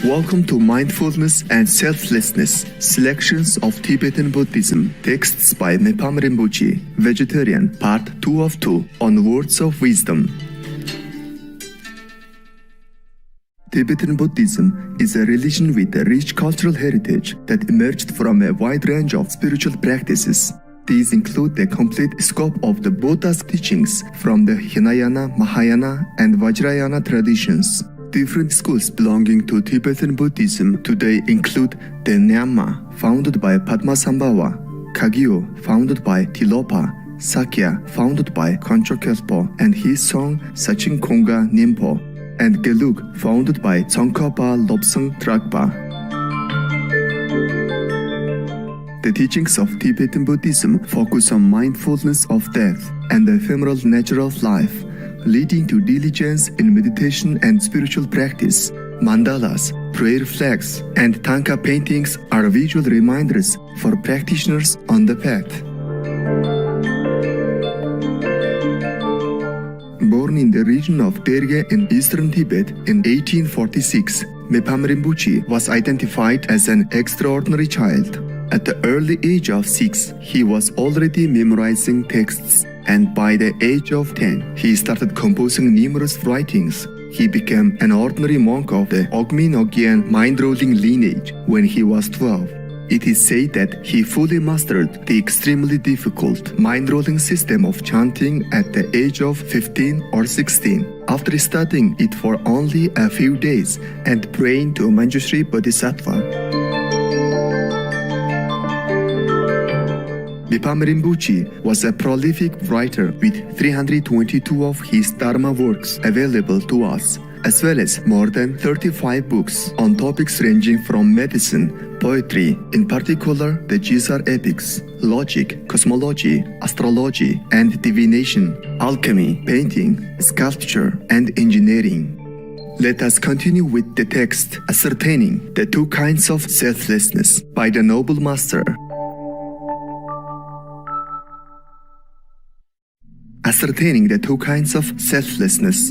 Welcome to Mindfulness and Selflessness, Selections of Tibetan Buddhism, texts by Mipham Rinpoche, Vegetarian, Part 2 of 2, on Words of Wisdom. Tibetan Buddhism is a religion with a rich cultural heritage that emerged from a wide range of spiritual practices. These include the complete scope of the Buddha's teachings from the Hinayana, Mahayana, and Vajrayana traditions. Different schools belonging to Tibetan Buddhism today include the Nyingma, founded by Padmasambhava, Kagyu, founded by Tilopa, Sakya, founded by Kongtrul Gyalpo and his son Sachin Konga Nimpo, and Gelug, founded by Tsongkhapa Lobsang Tragpa. The teachings of Tibetan Buddhism focus on mindfulness of death and the ephemeral nature of life, leading to diligence in meditation and spiritual practice. Mandalas, prayer flags, and tanka paintings are visual reminders for practitioners on the path. Born in the region of Derge in eastern Tibet in 1846, Mipham Rinpoche was identified as an extraordinary child. At the early age of 6, he was already memorizing texts, and by the age of 10, he started composing numerous writings. He became an ordinary monk of the Ogmi-Ngogyen mind-rolling lineage when he was 12. It is said that he fully mastered the extremely difficult mind-rolling system of chanting at the age of 15 or 16, after studying it for only a few days and praying to Manjushri Bodhisattva. Mipham Rinpoche was a prolific writer with 322 of his Dharma works available to us, as well as more than 35 books on topics ranging from medicine, poetry, in particular the Jizar epics, logic, cosmology, astrology, and divination, alchemy, painting, sculpture, and engineering. Let us continue with the text, Ascertaining the Two Kinds of Selflessness by the Noble Master. Ascertaining the two kinds of selflessness.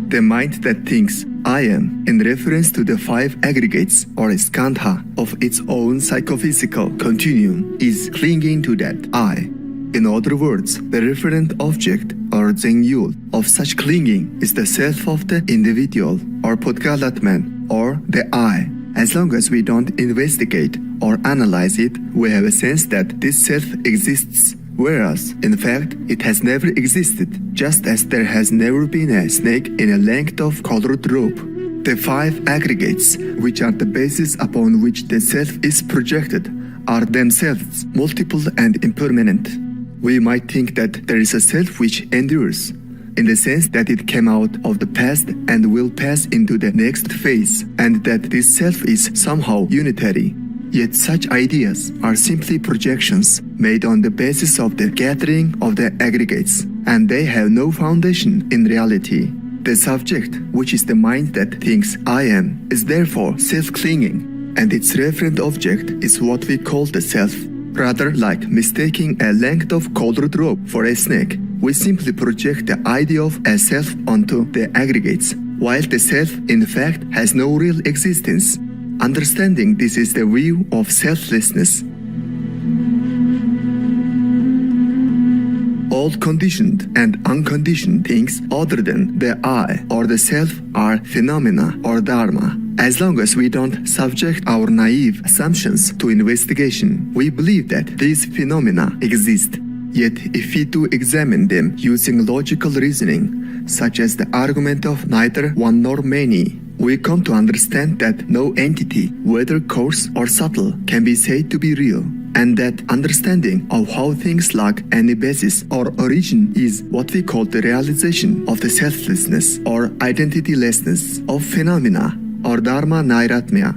The mind that thinks, I am, in reference to the 5 aggregates or skandha of its own psychophysical continuum, is clinging to that I. In other words, the referent object or zengyul of such clinging is the self of the individual or Pudgalatman or the I. As long as we don't investigate or analyze it, we have a sense that this self exists, whereas, in fact, it has never existed, just as there has never been a snake in a length of colored rope. The 5 aggregates, which are the basis upon which the self is projected, are themselves multiple and impermanent. We might think that there is a self which endures, in the sense that it came out of the past and will pass into the next phase, and that this self is somehow unitary. Yet such ideas are simply projections made on the basis of the gathering of the aggregates, and they have no foundation in reality. The subject, which is the mind that thinks I am, is therefore self-clinging, and its referent object is what we call the self. Rather like mistaking a length of colored rope for a snake, we simply project the idea of a self onto the aggregates, while the self in fact has no real existence. Understanding this is the view of selflessness. All conditioned and unconditioned things other than the I or the self are phenomena or dharma. As long as we don't subject our naive assumptions to investigation, we believe that these phenomena exist. Yet if we do examine them using logical reasoning, such as the argument of neither one nor many, we come to understand that no entity, whether coarse or subtle, can be said to be real, and that understanding of how things lack any basis or origin is what we call the realization of the selflessness or identitylessness of phenomena or dharma nairatmya.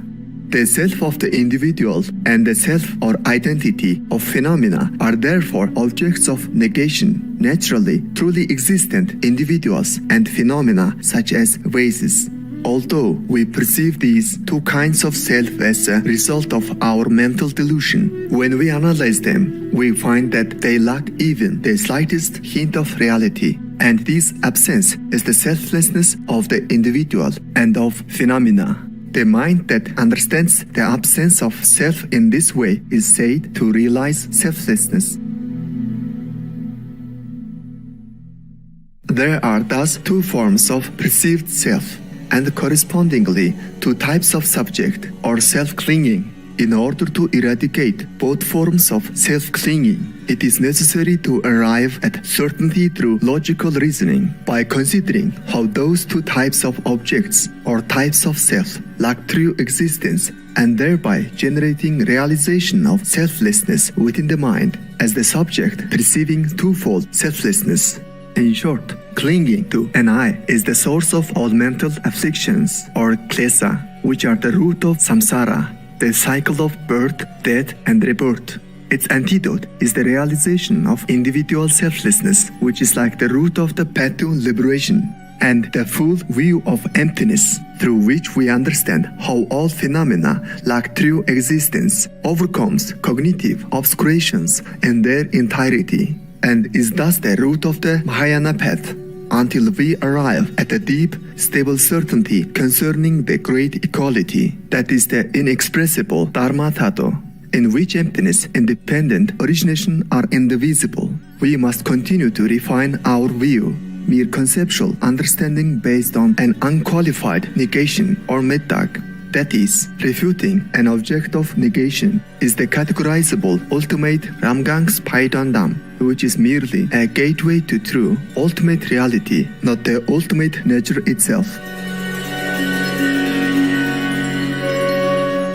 The self of the individual and the self or identity of phenomena are therefore objects of negation, naturally truly existent individuals and phenomena such as vases. Although we perceive these two kinds of self as a result of our mental delusion, when we analyze them, we find that they lack even the slightest hint of reality. And this absence is the selflessness of the individual and of phenomena. The mind that understands the absence of self in this way is said to realize selflessness. There are thus two forms of perceived self, and correspondingly two types of subject or self-clinging. In order to eradicate both forms of self-clinging, it is necessary to arrive at certainty through logical reasoning by considering how those two types of objects or types of self lack true existence, and thereby generating realization of selflessness within the mind as the subject perceiving twofold selflessness. In short, clinging to an I is the source of all mental afflictions or klesa, which are the root of samsara, the cycle of birth, death, and rebirth. Its antidote is the realization of individual selflessness, which is like the root of the path to liberation, and the full view of emptiness, through which we understand how all phenomena lack true existence, overcomes cognitive obscurations in their entirety, and is thus the root of the Mahayana path, until we arrive at a deep, stable certainty concerning the great equality, that is the inexpressible Dharma Tato, in which emptiness and dependent origination are indivisible. We must continue to refine our view. Mere conceptual understanding based on an unqualified negation or meddag, that is, refuting an object of negation, is the categorizable ultimate Ramgangs Paidandam, which is merely a gateway to true, ultimate reality, not the ultimate nature itself.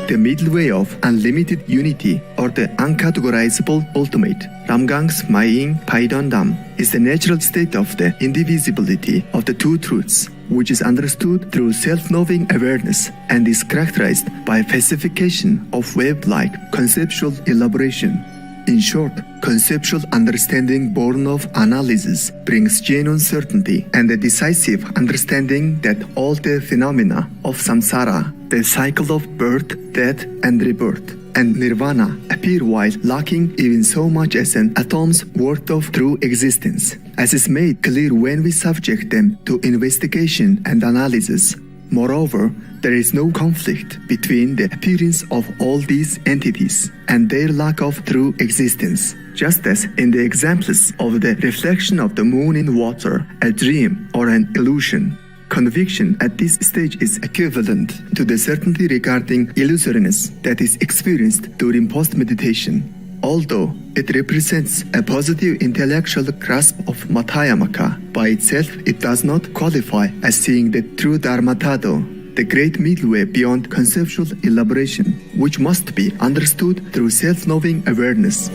The middle way of unlimited unity, or the uncategorizable ultimate, Ramgangs Maying Paidandam, is the natural state of the indivisibility of the two truths, which is understood through self-knowing awareness and is characterized by falsification of wave-like conceptual elaboration. In short, conceptual understanding born of analysis brings genuine certainty and a decisive understanding that all the phenomena of samsara, the cycle of birth, death, and rebirth, and nirvana appear while lacking even so much as an atom's worth of true existence, as is made clear when we subject them to investigation and analysis. Moreover, there is no conflict between the appearance of all these entities and their lack of true existence, just as in the examples of the reflection of the moon in water, a dream or an illusion. Conviction at this stage is equivalent to the certainty regarding illusoriness that is experienced during post-meditation. Although it represents a positive intellectual grasp of Madhyamaka, by itself it does not qualify as seeing the true Dharmatado, the great middle way beyond conceptual elaboration, which must be understood through self-knowing awareness.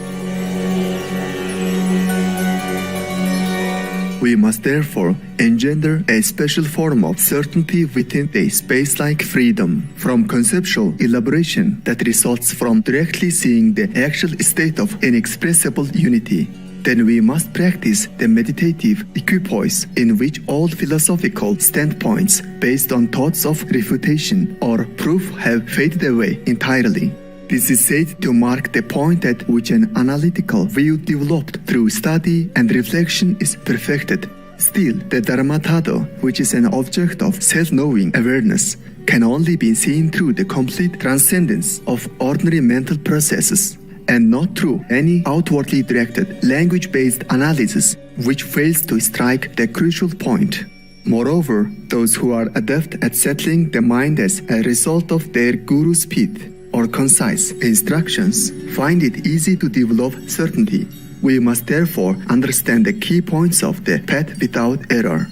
We must therefore engender a special form of certainty within a space-like freedom from conceptual elaboration that results from directly seeing the actual state of inexpressible unity. Then we must practice the meditative equipoise in which all philosophical standpoints based on thoughts of refutation or proof have faded away entirely. This is said to mark the point at which an analytical view developed through study and reflection is perfected. Still, the Dharmatado, which is an object of self-knowing awareness, can only be seen through the complete transcendence of ordinary mental processes, and not through any outwardly directed language-based analysis which fails to strike the crucial point. Moreover, those who are adept at settling the mind as a result of their guru's speech or concise instructions find it easy to develop certainty. We must therefore understand the key points of the path without error.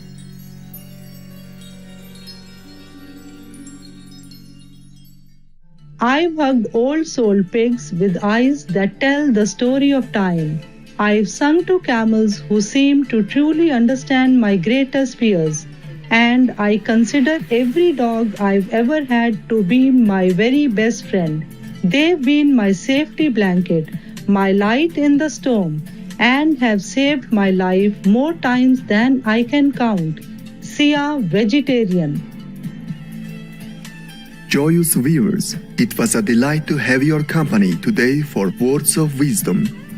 I've hugged old soul pigs with eyes that tell the story of time. I've sung to camels who seem to truly understand my greatest fears. And I consider every dog I've ever had to be my very best friend. They've been my safety blanket, my light in the storm, and have saved my life more times than I can count. Sia Vegetarian. Joyous viewers, it was a delight to have your company today for Words of Wisdom.